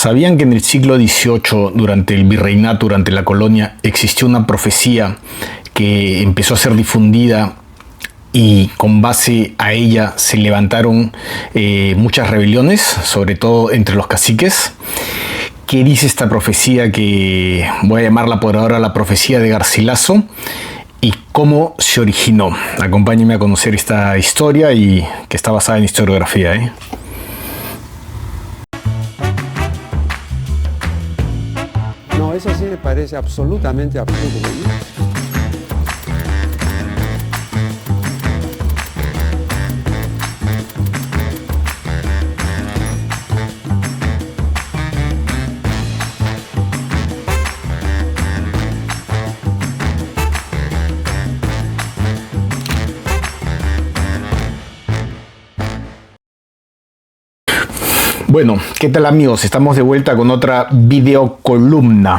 ¿Sabían que en el siglo XVIII, durante el virreinato, durante la colonia, existió una profecía que empezó a ser difundida y con base a ella se levantaron muchas rebeliones, sobre todo entre los caciques? ¿Qué dice esta profecía, que voy a llamarla por ahora la profecía de Garcilaso? ¿Y cómo se originó? Acompáñenme a conocer esta historia, y que está basada en historiografía, No, eso sí me parece absolutamente absurdo, ¿no? Bueno, ¿qué tal, amigos? Estamos de vuelta con otra videocolumna.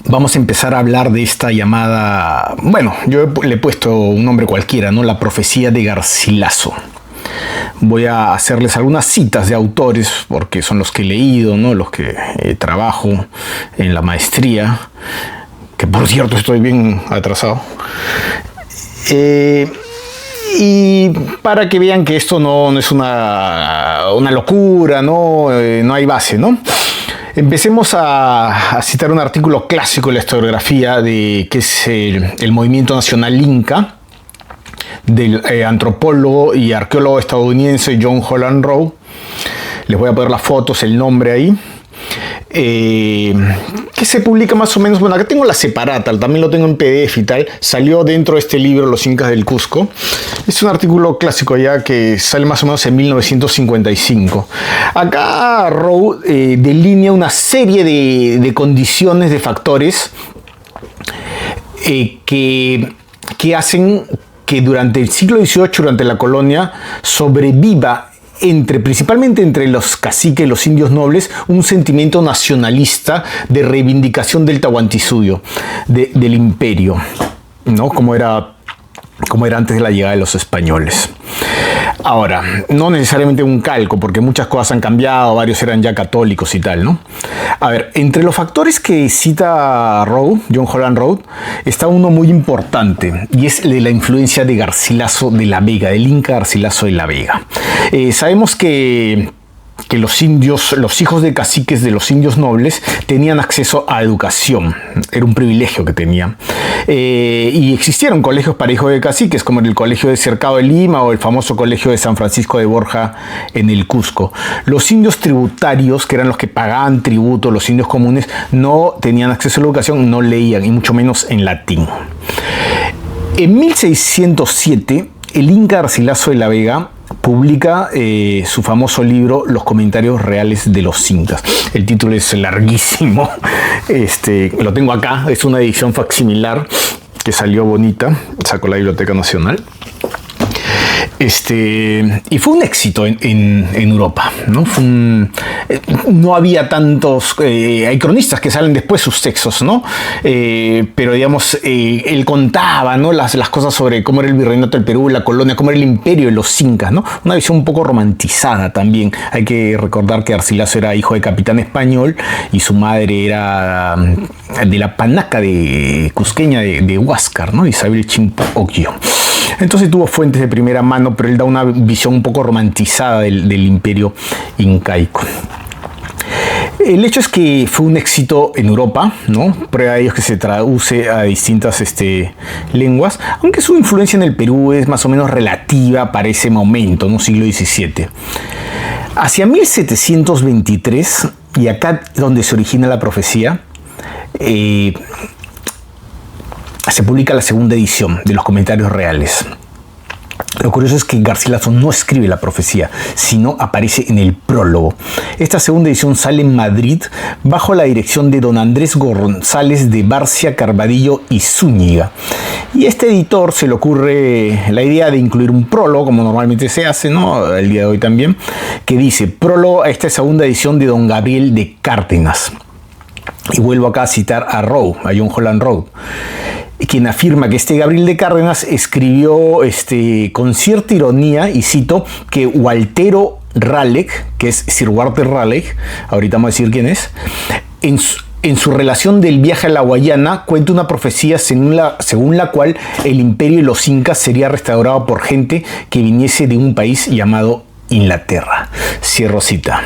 Vamos a empezar a hablar de esta llamada, bueno, yo le he puesto un nombre cualquiera, ¿no? La profecía de Garcilaso. Voy a hacerles algunas citas de autores, porque son los que he leído, ¿no? Los que trabajo en la maestría, que por cierto estoy bien atrasado. Y para que vean que esto no es una locura, no hay base, ¿no? Empecemos a citar un artículo clásico de la historiografía, que es el movimiento nacional Inca, del antropólogo y arqueólogo estadounidense John Holland Rowe. Les voy a poner las fotos, el nombre ahí. Que se publica más o menos, bueno, acá tengo la separata, también lo tengo en PDF y tal, salió dentro de este libro, Los Incas del Cusco. Es un artículo clásico ya que sale más o menos en 1955. Acá Rowe delinea una serie de condiciones, de factores que hacen que durante el siglo XVIII, durante la colonia, sobreviva principalmente entre los caciques y los indios nobles un sentimiento nacionalista de reivindicación del Tahuantinsuyo, del imperio, ¿no? Como era antes de la llegada de los españoles. Ahora, no necesariamente un calco, porque muchas cosas han cambiado, varios eran ya católicos y tal, ¿no? A ver, entre los factores que cita Rowe, John Holland Rowe, está uno muy importante, y es el de la influencia de Garcilaso de la Vega, del Inca Garcilaso de la Vega. Sabemos que los indios, los hijos de caciques de los indios nobles, tenían acceso a educación. Era un privilegio que tenían. Y existieron colegios para hijos de caciques, como el Colegio de Cercado de Lima o el famoso Colegio de San Francisco de Borja en el Cusco. Los indios tributarios, que eran los que pagaban tributo, los indios comunes, no tenían acceso a la educación, no leían, y mucho menos en latín. En 1607, el Inca Garcilaso de la Vega publica su famoso libro Los Comentarios Reales de los Incas. El título es larguísimo. Lo tengo acá, es una edición facsimilar que salió bonita, sacó la Biblioteca Nacional. Y fue un éxito en Europa, ¿no? No había tantos... hay cronistas que salen después sus textos, ¿no? Pero, digamos, él contaba, ¿no? las cosas sobre cómo era el virreinato del Perú, la colonia, cómo era el imperio de los incas, ¿no? Una visión un poco romantizada también. Hay que recordar que Garcilaso era hijo de capitán español y su madre era de la panaca cusqueña de Huáscar, ¿no? Isabel Chimpo Ocllo. Entonces tuvo fuentes de primera mano, pero él da una visión un poco romantizada del imperio incaico. El hecho es que fue un éxito en Europa, ¿no? Prueba de ello es que se traduce a distintas lenguas, aunque su influencia en el Perú es más o menos relativa para ese momento, ¿no? Siglo XVII. Hacia 1723, y acá es donde se origina la profecía, se publica la segunda edición de los Comentarios Reales. Lo curioso es que Garcilaso no escribe la profecía, sino aparece en el prólogo. Esta segunda edición sale en Madrid bajo la dirección de don Andrés González de Barcia, Carvadillo y Zúñiga. Y a este editor se le ocurre la idea de incluir un prólogo, como normalmente se hace, ¿no? El día de hoy también, que dice: prólogo a esta segunda edición de don Gabriel de Cárdenas. Y vuelvo acá a citar a Rowe, a John Holland Rowe, quien afirma que Gabriel de Cárdenas escribió con cierta ironía, y cito, que Gualtero Raleigh, que es Sir Walter Raleigh, ahorita vamos a decir quién es, en su relación del viaje a la Guayana, cuenta una profecía según la cual el imperio de los incas sería restaurado por gente que viniese de un país llamado Inglaterra. Cierro cita.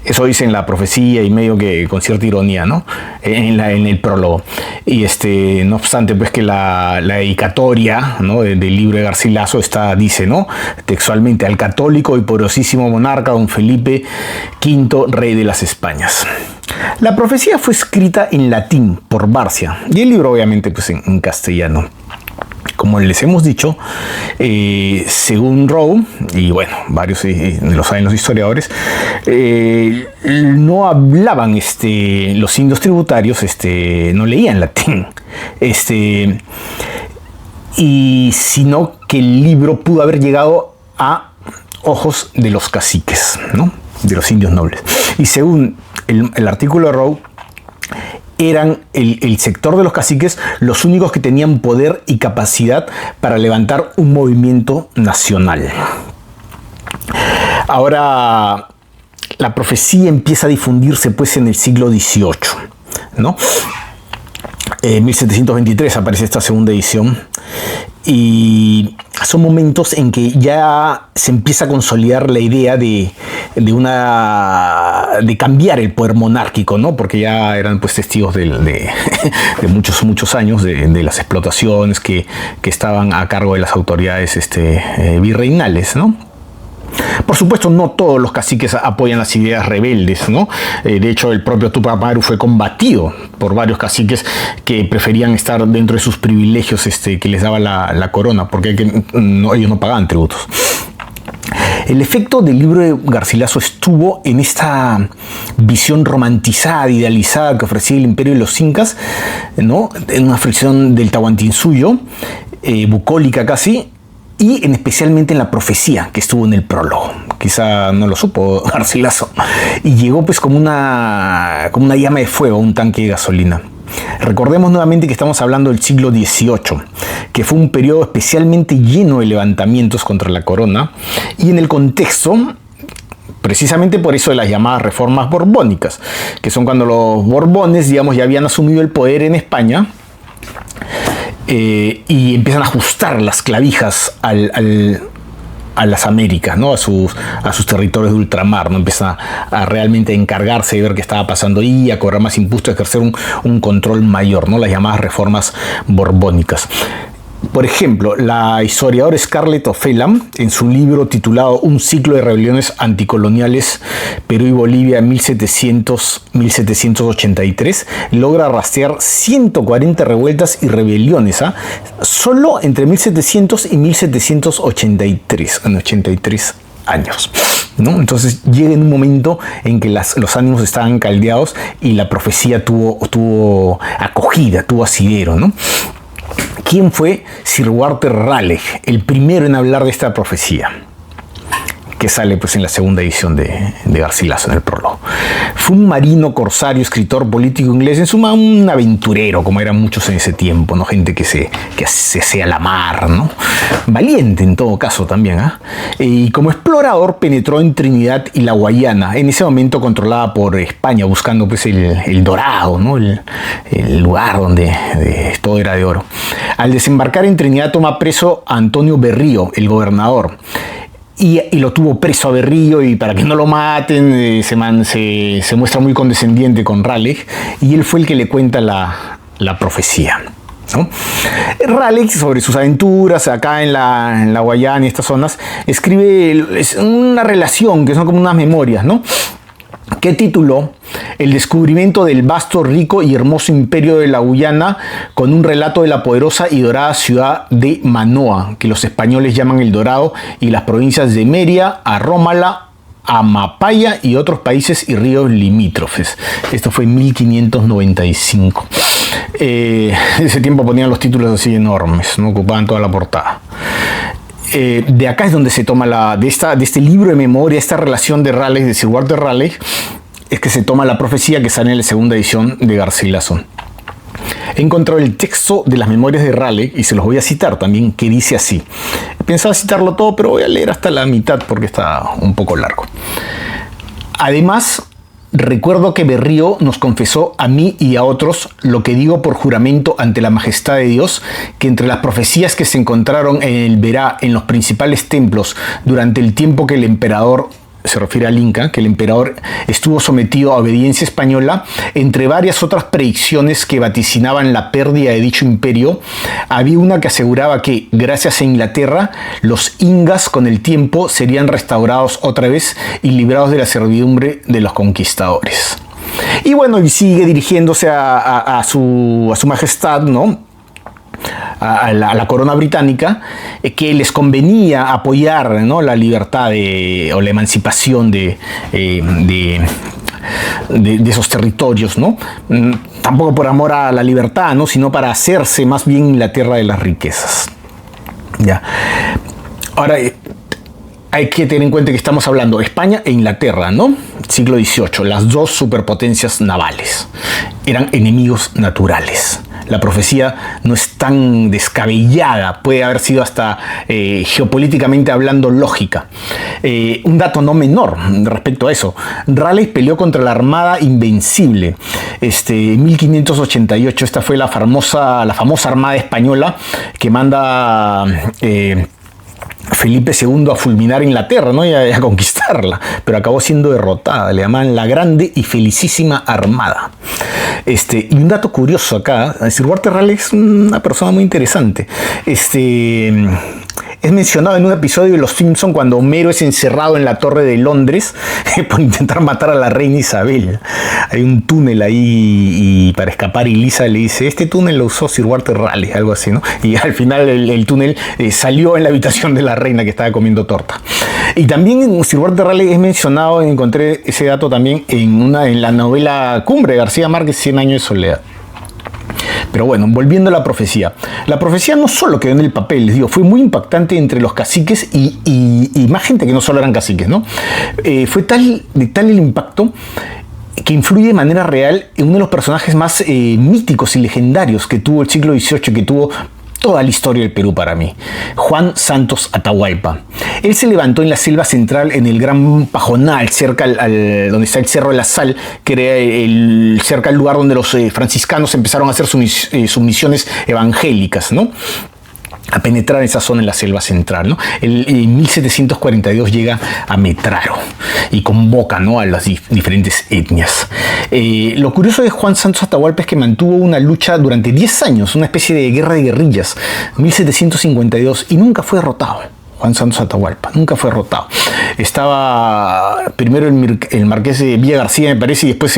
Eso dice en la profecía y medio que con cierta ironía, ¿no? En el prólogo. Y no obstante, pues que la dedicatoria, ¿no?, del libro de Garcilaso dice, ¿no?, textualmente: al católico y poderosísimo monarca don Felipe V, rey de las Españas. La profecía fue escrita en latín por Barcia y el libro obviamente pues en castellano. Como les hemos dicho, según Rowe, y bueno, varios lo saben los historiadores, no hablaban los indios tributarios, no leían latín, y sino que el libro pudo haber llegado a ojos de los caciques, ¿no?, de los indios nobles. Y según el artículo de Rowe, eran el sector de los caciques los únicos que tenían poder y capacidad para levantar un movimiento nacional. Ahora, la profecía empieza a difundirse pues en el siglo XVIII, ¿no? En 1723 aparece esta segunda edición y son momentos en que ya se empieza a consolidar la idea de cambiar el poder monárquico, ¿no? Porque ya eran pues testigos de muchos años de las explotaciones que estaban a cargo de las autoridades virreinales, ¿no? Por supuesto, no todos los caciques apoyan las ideas rebeldes, ¿no? De hecho, el propio Túpac Amaru fue combatido por varios caciques que preferían estar dentro de sus privilegios que les daba la corona, porque ellos no pagaban tributos. El efecto del libro de Garcilaso estuvo en esta visión romantizada, idealizada que ofrecía el imperio de los incas, ¿no?, en una versión del Tahuantinsuyo, bucólica casi, y especialmente en la profecía que estuvo en el prólogo. Quizá no lo supo Garcilaso. Y llegó pues como una llama de fuego, un tanque de gasolina. Recordemos nuevamente que estamos hablando del siglo XVIII, que fue un periodo especialmente lleno de levantamientos contra la corona, y en el contexto, precisamente por eso de las llamadas reformas borbónicas, que son cuando los Borbones, digamos, ya habían asumido el poder en España, y empiezan a ajustar las clavijas a las Américas, ¿no?, a sus territorios de ultramar, ¿no? Empiezan a realmente encargarse de ver qué estaba pasando ahí, a cobrar más impuestos, a ejercer un control mayor, ¿no?, las llamadas reformas borbónicas. Por ejemplo, la historiadora Scarlett O'Phelan, en su libro titulado Un ciclo de rebeliones anticoloniales, Perú y Bolivia 1700-1783, logra rastrear 140 revueltas y rebeliones, solo entre 1700 y 1783, en 83 años, ¿no? Entonces llega en un momento en que los ánimos estaban caldeados y la profecía tuvo acogida, tuvo asidero, ¿no? ¿Quién fue Sir Walter Raleigh, el primero en hablar de esta profecía? Que sale pues en la segunda edición de Garcilaso, en el prólogo. Fue un marino, corsario, escritor, político inglés, en suma un aventurero, como eran muchos en ese tiempo, ¿no? Gente que se hacía la mar, ¿no? Valiente en todo caso también, Y como explorador penetró en Trinidad y la Guayana, en ese momento controlada por España, buscando pues el dorado, ¿no? El lugar donde todo era de oro. Al desembarcar en Trinidad toma preso a Antonio Berrío, el gobernador. Y lo tuvo preso a Berrío, y para que no lo maten se muestra muy condescendiente con Raleigh, y él fue el que le cuenta la profecía, ¿no? Raleigh, sobre sus aventuras acá en la Guayana y estas zonas, escribe una relación que son como unas memorias, ¿no?, que tituló El descubrimiento del vasto, rico y hermoso imperio de la Guyana, con un relato de la poderosa y dorada ciudad de Manoa, que los españoles llaman El Dorado, y las provincias de Meria, Arrómala, Amapaya y otros países y ríos limítrofes. Esto fue en 1595. En ese tiempo ponían los títulos así enormes, ¿no?, ocupaban toda la portada. De acá es donde se toma de este libro de memoria, esta relación de Raleigh, de Sir Walter Raleigh, es que se toma la profecía que sale en la segunda edición de Garcilaso. He encontrado el texto de las memorias de Raleigh, y se los voy a citar también, que dice así. Pensaba citarlo todo, pero voy a leer hasta la mitad porque está un poco largo. Además, recuerdo que Berrío nos confesó a mí y a otros lo que digo por juramento ante la majestad de Dios, que entre las profecías que se encontraron en el Verá, en los principales templos, durante el tiempo que el emperador, se refiere al Inca, que el emperador estuvo sometido a obediencia española, entre varias otras predicciones que vaticinaban la pérdida de dicho imperio, había una que aseguraba que, gracias a Inglaterra, los ingas con el tiempo serían restaurados otra vez y librados de la servidumbre de los conquistadores. Y bueno, y sigue dirigiéndose a su majestad, ¿no?, a la corona británica, que les convenía apoyar, ¿no?, la libertad o la emancipación de esos territorios, ¿no? Tampoco por amor a la libertad, ¿no?, sino para hacerse más bien la tierra de las riquezas. Ya. Ahora, hay que tener en cuenta que estamos hablando de España e Inglaterra, ¿no? Siglo XVIII, las dos superpotencias navales. Eran enemigos naturales. La profecía no es tan descabellada, puede haber sido hasta geopolíticamente hablando lógica. Un dato no menor respecto a eso: Raleigh peleó contra la Armada Invencible. En 1588, esta fue la famosa Armada Española que manda Felipe II a fulminar Inglaterra, ¿no?, y a conquistarla, pero acabó siendo derrotada. Le llamaban la Grande y Felicísima Armada. Y un dato curioso acá: Sir Walter Raleigh es una persona muy interesante. Es mencionado en un episodio de Los Simpson cuando Homero es encerrado en la Torre de Londres por intentar matar a la reina Isabel. Hay un túnel ahí y para escapar, y Lisa le dice: este túnel lo usó Sir Walter Raleigh, algo así, ¿no? Y al final el túnel salió en la habitación de la reina que estaba comiendo torta. Y también Sir Walter Raleigh es mencionado, encontré ese dato también en la novela Cumbre de García Márquez, 100 años de soledad. Pero bueno, volviendo a la profecía. La profecía no solo quedó en el papel, les digo, fue muy impactante entre los caciques y más gente que no solo eran caciques, ¿no? Fue de tal el impacto que influye de manera real en uno de los personajes más míticos y legendarios que tuvo el siglo XVIII, que tuvo toda la historia del Perú para mí: Juan Santos Atahualpa. Él se levantó en la selva central, en el Gran Pajonal, cerca donde está el Cerro de la Sal, que era cerca al lugar donde los franciscanos empezaron a hacer sus misiones evangélicas, ¿no?, a penetrar esa zona en la selva central, ¿no? En 1742 llega a Metraro y convoca, ¿no?, a las diferentes etnias. Lo curioso de Juan Santos Atahualpa es que mantuvo una lucha durante 10 años, una especie de guerra de guerrillas, 1752, y nunca fue derrotado. Juan Santos Atahualpa nunca fue derrotado. Estaba primero el marqués de Villa García, me parece, y después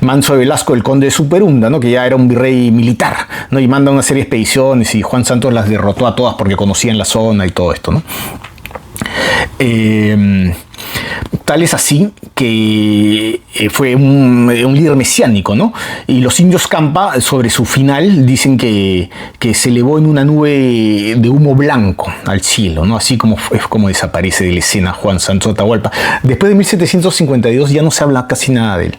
Manso de Velasco, el conde de Superunda, ¿no?, que ya era un virrey militar, ¿no?, y manda una serie de expediciones, y Juan Santos las derrotó a todas porque conocían la zona y todo esto, ¿no? Tal es así que fue un líder mesiánico, ¿no? Y los indios Campa, sobre su final, dicen que se elevó en una nube de humo blanco al cielo, ¿no? Así como es como desaparece de la escena Juan Santos Atahualpa. Después de 1752 ya no se habla casi nada de él.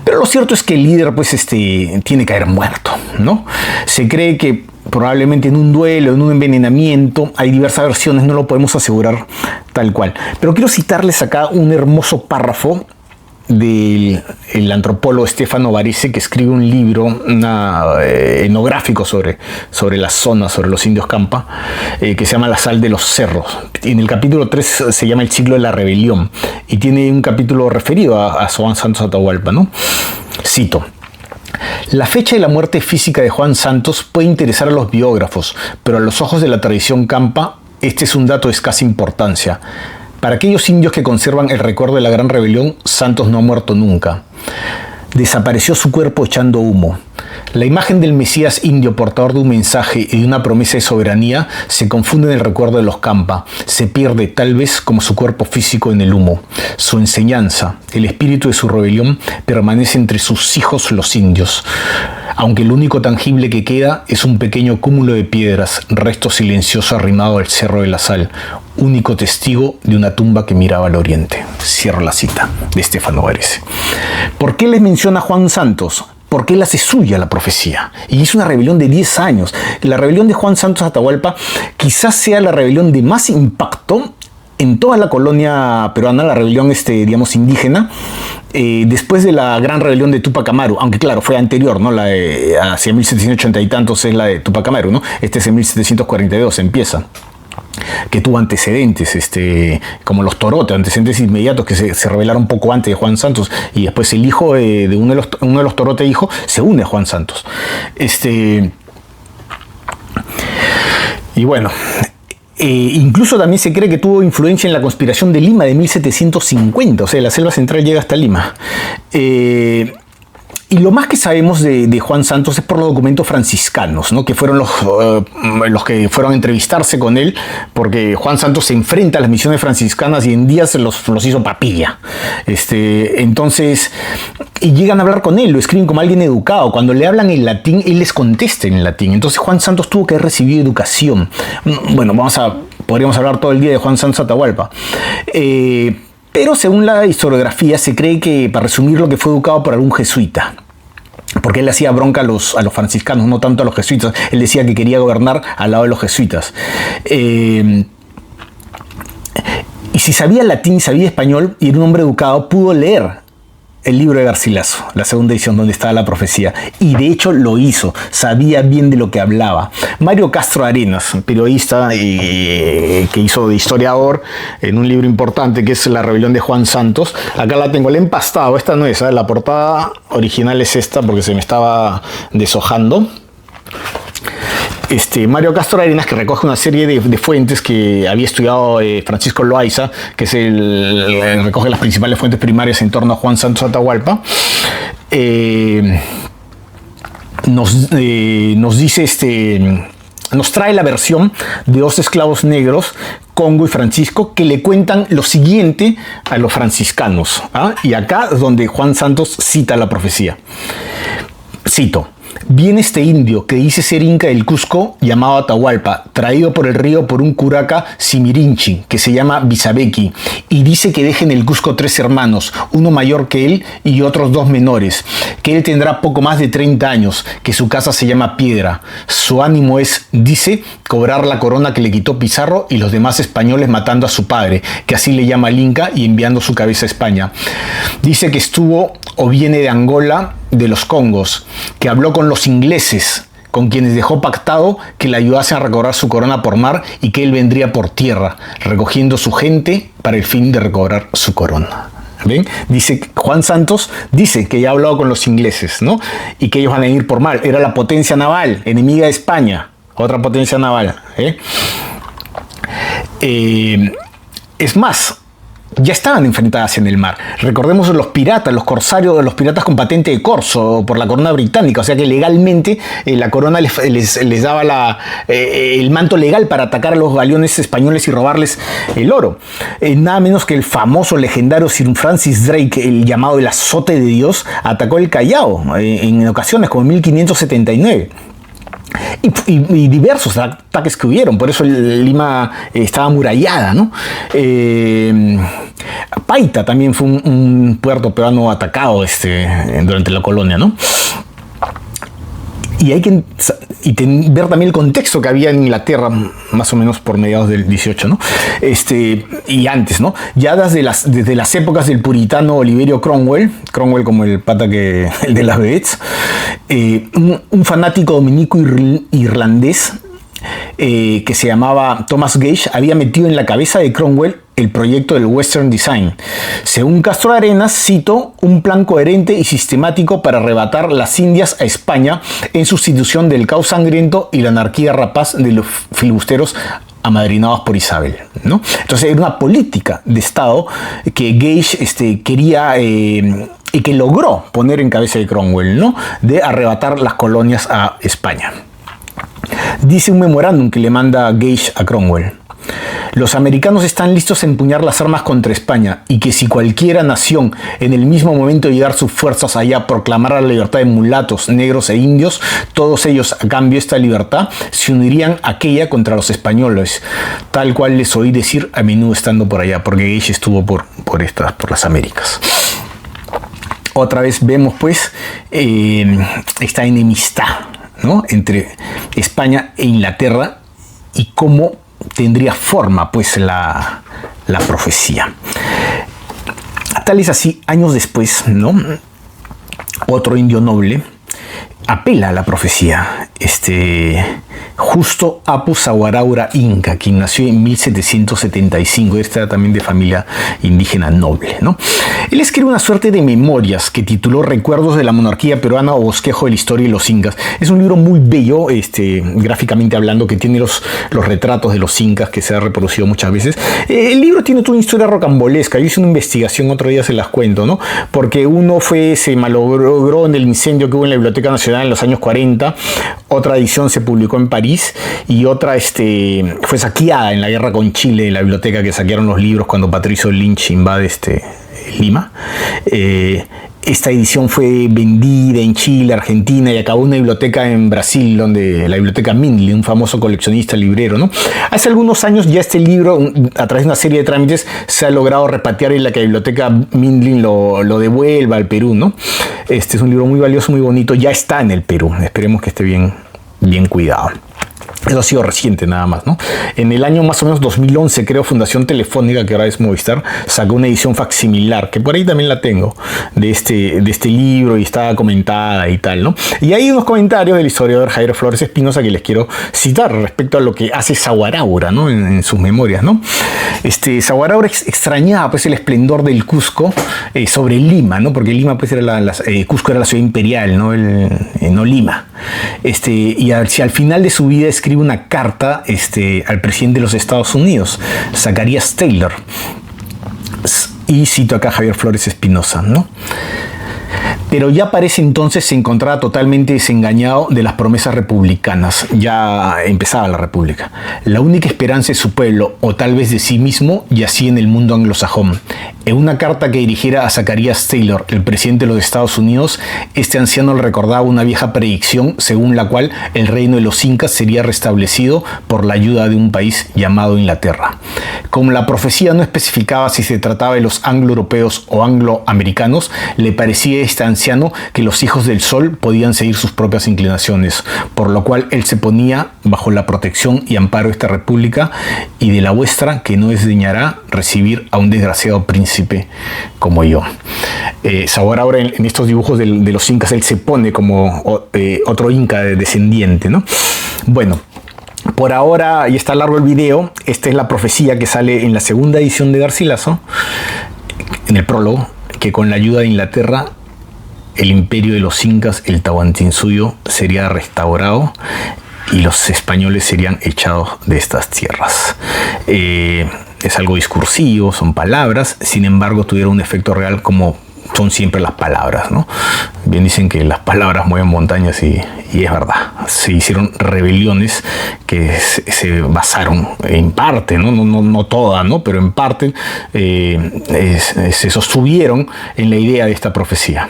Pero lo cierto es que el líder, pues, tiene que haber muerto, ¿no? Se cree que probablemente en un duelo, en un envenenamiento. Hay diversas versiones, no lo podemos asegurar tal cual. Pero quiero citarles acá un hermoso párrafo del antropólogo Stefano Varese, que escribe un libro etnográfico sobre la zona, sobre los indios Campa, que se llama La sal de los cerros. En el capítulo 3 se llama El siglo de la rebelión, y tiene un capítulo referido a Juan Santos Atahualpa, ¿no? Cito: la fecha de la muerte física de Juan Santos puede interesar a los biógrafos, pero a los ojos de la tradición Campa, este es un dato de escasa importancia. Para aquellos indios que conservan el recuerdo de la gran rebelión, Santos no ha muerto nunca. Desapareció su cuerpo echando humo. La imagen del Mesías indio, portador de un mensaje y de una promesa de soberanía, se confunde en el recuerdo de los Campa. Se pierde, tal vez, como su cuerpo físico en el humo. Su enseñanza, el espíritu de su rebelión, permanece entre sus hijos los indios. Aunque lo único tangible que queda es un pequeño cúmulo de piedras, resto silencioso arrimado al Cerro de la Sal, único testigo de una tumba que miraba al oriente. Cierro la cita de Stefano Varese. ¿Por qué les menciona Juan Santos? porque él hace suya la profecía. Y hizo una rebelión de 10 años. La rebelión de Juan Santos Atahualpa quizás sea la rebelión de más impacto en toda la colonia peruana, la rebelión digamos, indígena, después de la gran rebelión de Túpac Amaru, aunque claro, fue anterior, ¿no? La de, hacia 1780 y tantos es la de Túpac Amaru, ¿no? Este es en 1742, empieza, que tuvo antecedentes, como los Torote, antecedentes inmediatos que se rebelaron poco antes de Juan Santos, y después el hijo de uno de los Torote hijo se une a Juan Santos. Y bueno, incluso también se cree que tuvo influencia en la conspiración de Lima de 1750, o sea, la selva central llega hasta Lima. Y lo más que sabemos de Juan Santos es por los documentos franciscanos, ¿no? Que fueron los que fueron a entrevistarse con él, porque Juan Santos se enfrenta a las misiones franciscanas y en días los hizo papilla. Entonces, y llegan a hablar con él, lo escriben como alguien educado. Cuando le hablan en latín, él les contesta en latín. Entonces Juan Santos tuvo que recibir educación. Bueno, podríamos hablar todo el día de Juan Santos Atahualpa. Pero según la historiografía se cree que, para resumirlo, que fue educado por algún jesuita. Porque él hacía bronca a los franciscanos, no tanto a los jesuitas. Él decía que quería gobernar al lado de los jesuitas. Y si sabía latín, sabía español y era un hombre educado, pudo leer el libro de Garcilaso, la segunda edición donde estaba la profecía, y de hecho lo hizo, sabía bien de lo que hablaba. Mario Castro Arenas, periodista que hizo de historiador en un libro importante que es La rebelión de Juan Santos, acá la tengo, la he empastado, esta no es, la portada original es esta porque se me estaba deshojando. Mario Castro Arenas, que recoge una serie de fuentes que había estudiado Francisco Loaiza, que es recoge las principales fuentes primarias en torno a Juan Santos Atahualpa, nos dice, nos trae la versión de dos esclavos negros, Congo y Francisco, que le cuentan lo siguiente a los franciscanos. Y acá es donde Juan Santos cita la profecía. Cito: viene este indio que dice ser inca del Cusco, llamado Atahualpa, traído por el río por un curaca Simirinchi, que se llama Bisabequi, y dice que deje en el Cusco 3 hermanos, uno mayor que él y otros 2 menores, que él tendrá poco más de 30 años, que su casa se llama Piedra. Su ánimo es, dice, cobrar la corona que le quitó Pizarro y los demás españoles matando a su padre, que así le llama el inca, y enviando su cabeza a España. Dice que estuvo o viene de Angola, de los Congos, que habló con los ingleses, con quienes dejó pactado que le ayudasen a recobrar su corona por mar y que él vendría por tierra, recogiendo su gente para el fin de recobrar su corona. ¿Ven? Dice Juan Santos, dice que ya ha hablado con los ingleses, ¿no? Y que ellos van a venir por mar. Era la potencia naval, enemiga de España, otra potencia naval. Es más, ya estaban enfrentadas en el mar. Recordemos los piratas, los corsarios, los piratas con patente de corso por la corona británica, o sea que legalmente la corona les daba el manto legal para atacar a los galeones españoles y robarles el oro. Nada menos que el famoso legendario Sir Francis Drake, el llamado el azote de Dios, atacó el Callao en ocasiones, como en 1579. Y diversos ataques que hubieron, por eso Lima estaba amurallada, ¿no? Paita también fue un puerto peruano atacado durante la colonia, ¿no? Y hay que ver también el contexto que había en Inglaterra, más o menos por mediados del 18, ¿no? Y antes, ¿no? Ya desde las épocas del puritano Oliverio Cromwell como el pata el de las vedettes, un fanático dominico irlandés que se llamaba Thomas Gage había metido en la cabeza de Cromwell el proyecto del Western Design. Según Castro Arenas, cito, un plan coherente y sistemático para arrebatar las Indias a España en sustitución del caos sangriento y la anarquía rapaz de los filibusteros amadrinados por Isabel, ¿no? Entonces era una política de Estado que Gage quería y que logró poner en cabeza de Cromwell, ¿no? De arrebatar las colonias a España. Dice un memorándum que le manda Gage a Cromwell: los americanos están listos a empuñar las armas contra España y que si cualquiera nación en el mismo momento de llegar sus fuerzas allá proclamara la libertad de mulatos, negros e indios, todos ellos a cambio de esta libertad se unirían a aquella contra los españoles, tal cual les oí decir a menudo estando por allá, porque Gage estuvo por las Américas. otra vez vemos pues esta enemistad, ¿no?, entre España e Inglaterra y cómo tendría forma pues la profecía. Tal es así, años después, ¿no?, otro indio noble apela a la profecía, Justo Apu Sawaraura Inca, quien nació en 1775, era también de familia indígena noble, ¿no? Él escribe una suerte de memorias que tituló Recuerdos de la monarquía peruana o Bosquejo de la historia de los incas. Es un libro muy bello, gráficamente hablando, que tiene los retratos de los incas que se ha reproducido muchas veces. El libro tiene toda una historia rocambolesca. Yo hice una investigación, otro día se las cuento, ¿no? Porque uno se malogró en el incendio que hubo en la Biblioteca Nacional en los años 40, otra edición se publicó en París y otra fue saqueada en la guerra con Chile, en la biblioteca que saquearon los libros cuando Patricio Lynch invade Lima. Esta edición fue vendida en Chile, Argentina y acabó en una biblioteca en Brasil, la biblioteca Mindlin, un famoso coleccionista librero, ¿no? Hace algunos años ya este libro, a través de una serie de trámites, se ha logrado repatriar y la biblioteca Mindlin lo devuelva al Perú, ¿no? Este es un libro muy valioso, muy bonito, ya está en el Perú. Esperemos que esté bien cuidado. Eso ha sido reciente nada más, ¿no? En el año más o menos 2011, creo, Fundación Telefónica, que ahora es Movistar, sacó una edición facsimilar, que por ahí también la tengo, de este libro y está comentada y tal, ¿no? Y hay unos comentarios del historiador Jairo Flores Espinosa que les quiero citar respecto a lo que hace Sawaraura, ¿no?, en sus memorias, ¿no? Sawaraura extrañaba pues el esplendor del Cusco sobre Lima, ¿no? Porque Lima pues Cusco era la ciudad imperial, ¿no? No Lima. Y hacia el final de su vida escribe una carta al presidente de los Estados Unidos, Zacharias Taylor, y cito acá a Javier Flores Espinosa, ¿no? Pero ya parece entonces se encontraba totalmente desengañado de las promesas republicanas. Ya empezaba la república. La única esperanza de su pueblo, o tal vez de sí mismo, yacía en el mundo anglosajón. En una carta que dirigiera a Zacharias Taylor, el presidente de los Estados Unidos, este anciano le recordaba una vieja predicción según la cual el reino de los incas sería restablecido por la ayuda de un país llamado Inglaterra. Como la profecía no especificaba si se trataba de los anglo-europeos o anglo-americanos, le parecía a este anciano que los hijos del sol podían seguir sus propias inclinaciones, por lo cual él se ponía bajo la protección y amparo de esta república y de la vuestra, que no desdeñará recibir a un desgraciado príncipe como yo. Ahora en estos dibujos de los incas él se pone como otro inca descendiente, ¿no? Bueno, por ahora, y está largo el video, esta es la profecía que sale en la segunda edición de Garcilaso, en el prólogo, que con la ayuda de Inglaterra el imperio de los incas, el Tahuantinsuyo, sería restaurado y los españoles serían echados de estas tierras. Es algo discursivo, son palabras, sin embargo tuvieron un efecto real como son siempre las palabras, ¿no? Bien dicen que las palabras mueven montañas y es verdad. Se hicieron rebeliones que se basaron en parte, no toda, ¿no? Pero en parte se sostuvieron en la idea de esta profecía.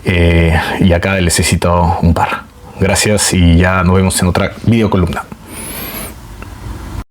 Y acá les he citado un par. Gracias y ya nos vemos en otra videocolumna.